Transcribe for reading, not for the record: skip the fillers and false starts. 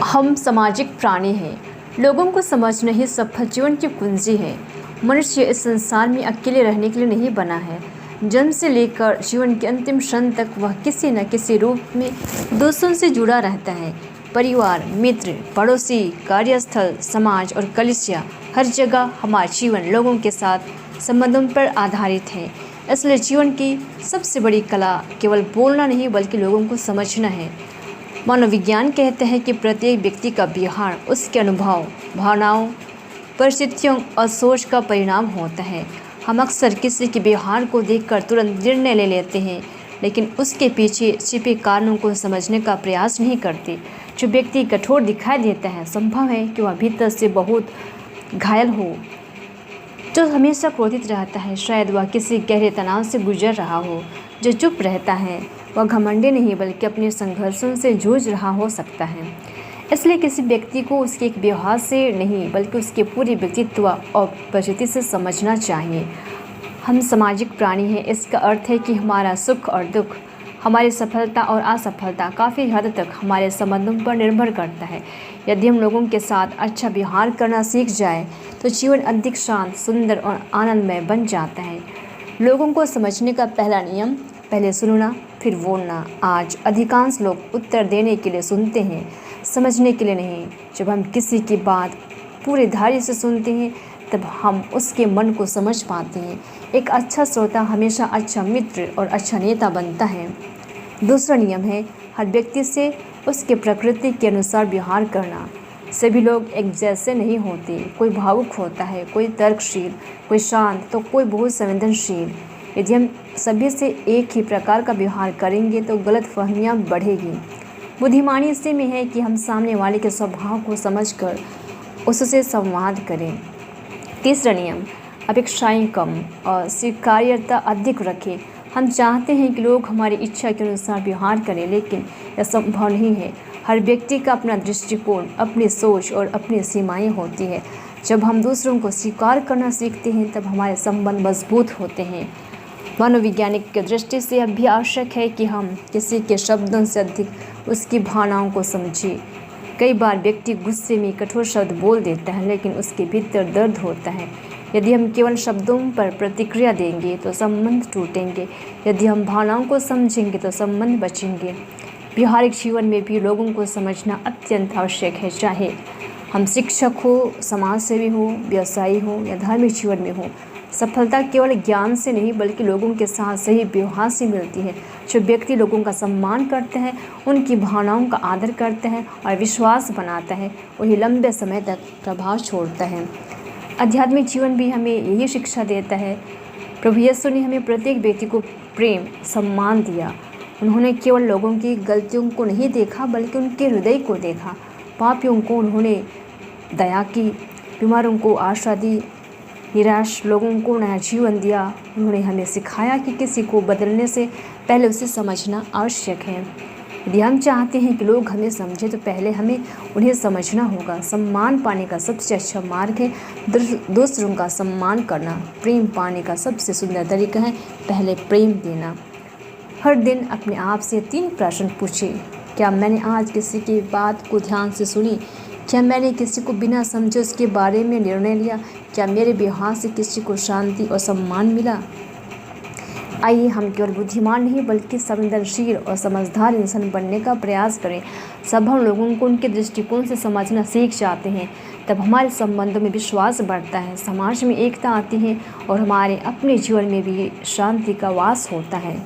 हम सामाजिक प्राणी हैं। लोगों को समझना ही सफल जीवन की कुंजी है। मनुष्य इस संसार में अकेले रहने के लिए नहीं बना है। जन्म से लेकर जीवन के अंतिम क्षण तक वह किसी न किसी रूप में दूसरों से जुड़ा रहता है। परिवार, मित्र, पड़ोसी, कार्यस्थल, समाज और कलिसिया, हर जगह हमारा जीवन लोगों के साथ संबंधों पर आधारित है। इसलिए जीवन की सबसे बड़ी कला केवल बोलना नहीं बल्कि लोगों को समझना है। मनोविज्ञान कहते हैं कि प्रत्येक व्यक्ति का व्यवहार उसके अनुभव, भावनाओं, परिस्थितियों और सोच का परिणाम होता है। हम अक्सर किसी के व्यवहार को देखकर तुरंत निर्णय ले लेते हैं, लेकिन उसके पीछे छिपे कारणों को समझने का प्रयास नहीं करते। जो व्यक्ति कठोर दिखाई देता है, संभव है कि वह भीतर से बहुत घायल हो। जो हमेशा क्रोधित रहता है, शायद वह किसी गहरे तनाव से गुजर रहा हो। जो चुप रहता है, वह घमंडी नहीं बल्कि अपने संघर्षों से जूझ रहा हो सकता है। इसलिए किसी व्यक्ति को उसके एक व्यवहार से नहीं बल्कि उसके पूरे व्यक्तित्व और परिस्थिति से समझना चाहिए। हम सामाजिक प्राणी हैं। इसका अर्थ है कि हमारा सुख और दुख, हमारी सफलता और असफलता काफ़ी हद तक हमारे संबंधों पर निर्भर करता है। यदि हम लोगों के साथ अच्छा व्यवहार करना सीख जाए तो जीवन अधिक शांत, सुंदर और आनंदमय बन जाता है। लोगों को समझने का पहला नियम, पहले सुनना फिर बोलना। आज अधिकांश लोग उत्तर देने के लिए सुनते हैं, समझने के लिए नहीं। जब हम किसी की बात पूरे धैर्य से सुनते हैं तब हम उसके मन को समझ पाते हैं। एक अच्छा श्रोता हमेशा अच्छा मित्र और अच्छा नेता बनता है। दूसरा नियम है हर व्यक्ति से उसके प्रकृति के अनुसार व्यवहार करना। सभी लोग एक जैसे नहीं होते। कोई भावुक होता है, कोई तर्कशील, कोई शांत तो कोई बहुत संवेदनशील। यदि हम सभी से एक ही प्रकार का व्यवहार करेंगे तो गलतफहमियां बढ़ेगी। बुद्धिमानी इसी में है कि हम सामने वाले के स्वभाव को समझकर उससे संवाद करें। तीसरा नियम, अपेक्षाएं कम और स्वीकार्यता अधिक रखें। हम चाहते हैं कि लोग हमारी इच्छा के अनुसार व्यवहार करें, लेकिन यह संभव नहीं है। हर व्यक्ति का अपना दृष्टिकोण, अपनी सोच और अपनी सीमाएं होती है। जब हम दूसरों को स्वीकार करना सीखते हैं तब हमारे संबंध मजबूत होते हैं। मनोवैज्ञानिक की दृष्टि से यह भी आवश्यक है कि हम किसी के शब्दों से अधिक उसकी भावनाओं को समझें। कई बार व्यक्ति गुस्से में कठोर शब्द बोल देता है, लेकिन उसके भीतर दर्द होता है। यदि हम केवल शब्दों पर प्रतिक्रिया देंगे तो संबंध टूटेंगे। यदि हम भावनाओं को समझेंगे तो संबंध बचेंगे। व्यवहारिक जीवन में भी लोगों को समझना अत्यंत आवश्यक है। चाहे हम शिक्षक हो, समाज सेवी हो, व्यवसायी हो या धार्मिक जीवन में हो, सफलता केवल ज्ञान से नहीं बल्कि लोगों के साथ सही व्यवहार से मिलती है। जो व्यक्ति लोगों का सम्मान करते हैं, उनकी भावनाओं का आदर करते हैं और विश्वास बनाता है, वही लंबे समय तक प्रभाव छोड़ता है। आध्यात्मिक जीवन भी हमें यही शिक्षा देता है। प्रभु यीशु ने हमें प्रत्येक व्यक्ति को प्रेम, सम्मान दिया। उन्होंने केवल लोगों की गलतियों को नहीं देखा बल्कि उनके हृदय को देखा। पापियों को उन्होंने दया की, बीमारों को आशा दी, निराश लोगों को नया जीवन दिया। उन्होंने हमें सिखाया कि किसी को बदलने से पहले उसे समझना आवश्यक है। यदि हम चाहते हैं कि लोग हमें समझें तो पहले हमें उन्हें समझना होगा। सम्मान पाने का सबसे अच्छा मार्ग है दूसरों का सम्मान करना। प्रेम पाने का सबसे सुंदर तरीका है पहले प्रेम देना। हर दिन अपने आप से 3 प्रश्न पूछें। क्या मैंने आज किसी की बात को ध्यान से सुनी? क्या मैंने किसी को बिना समझे उसके बारे में निर्णय लिया? क्या मेरे व्यवहार से किसी को शांति और सम्मान मिला? आइए हम केवल बुद्धिमान नहीं बल्कि संवेदनशील और समझदार इंसान बनने का प्रयास करें। सब हम लोगों को उनके दृष्टिकोण से समझना सीख जाते हैं, तब हमारे संबंधों में विश्वास बढ़ता है, समाज में एकता आती है और हमारे अपने जीवन में भी शांति का वास होता है।